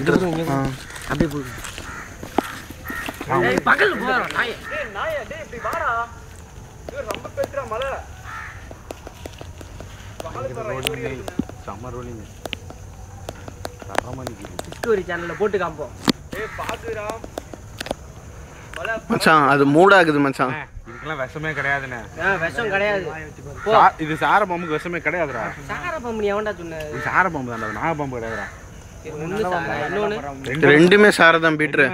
அப்படியே போகுது. பக்கத்துல போறா நாய். டேய் நாய் டேய் இப்படி வாடா. இது ரொம்ப பெட்ரா மலை. Summer rolling. தரமானி டிஸ்கவரி சேனல்ல போட்டு காம்போ. ஏய் பாத்துடா. மச்சான் அது மூடாகுது மச்சான். இதுக்கெல்லாம் விஷமே கிடையாதுண்ணே. விஷம் கிடையாது. இது சார பாம்புக்கு விஷமே கிடையாதுடா. சார பாம்பு நீ எவன்டா சொன்ன? இது சார பாம்பு தான்டா, நாக பாம்பு கிடையாதுடா. ரெண்டுமே சாரதான் பீட்ரு.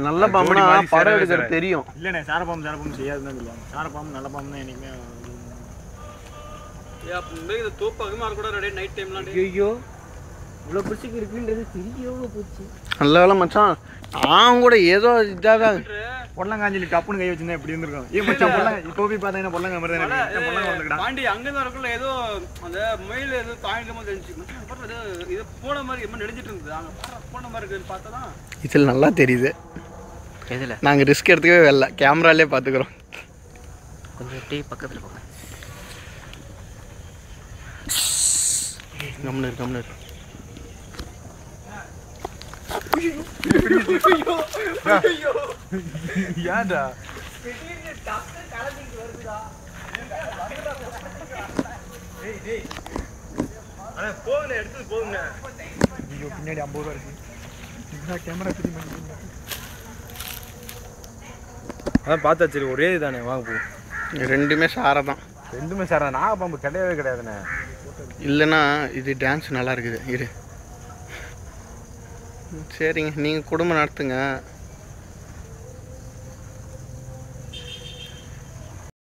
நல்ல பாம்புனா படம் எடுக்கிறது தெரியும். இல்லண்ணே சார பாம்பு செய்யாதுன்னு தான் சொல்லுவாங்க. சார பாம்பு நல்ல பாம்பு தான் என்னைக்குமே. இது தோப்பாகமா கூட நைட் டைம்லாம். ஐயோ இவ்வளோ பிடிச்சிக்கு இருக்குன்றது தெரியவே போச்சு. நல்ல வேலை மச்சான். நான் கூட ஏதோ இதாதான் பொல்லங்காஞ்சிலி டப்புன்னு கை வச்சிருந்தா எப்படி இருந்திருக்கும். ஏன் மச்சான் பொல்லங்க இப்போ போய் பார்த்தீங்கன்னா பொல்லங்க மாதிரி தான் பொல்லங்க வந்துக்கிட்டா பாண்டி அங்கதான் இருக்குள்ள ஏதோ அந்த மயில் ஏதோ தாண்டில மாதிரி தெரிஞ்சு இது போன மாதிரி ரொம்ப நெடிஞ்சிட்டு இருந்தது. அங்கே போன மாதிரி இருக்குன்னு பார்த்தா தான் இதில் நல்லா தெரியுது. எதில் நாங்கள் ரிஸ்க் எடுத்துக்கவே வரல, கேமராலே பார்த்துக்குறோம். கொஞ்சம் டீ பக்கத்தில் போங்க. கம்னர் கம்னர். ஏன்டா போகுங்க எடுத்து போகுங்க. ஐயோ பின்னாடி 50 ரூபா இருக்கு. இந்த கேமரா பிடி பண்ணிங்க. அதான் பார்த்தா சரி ஒரே தானே வாங்க போ. ரெண்டுமே சாரை தான். ரெண்டுமே சாரா. நாகப்பாம்பு கிடையவே கிடையாதுண்ணே. இல்லைன்னா இது டான்ஸ் நல்லா இருக்குது. இரு சரிங்க, நீங்கள் குடும்பம் நடத்துங்க.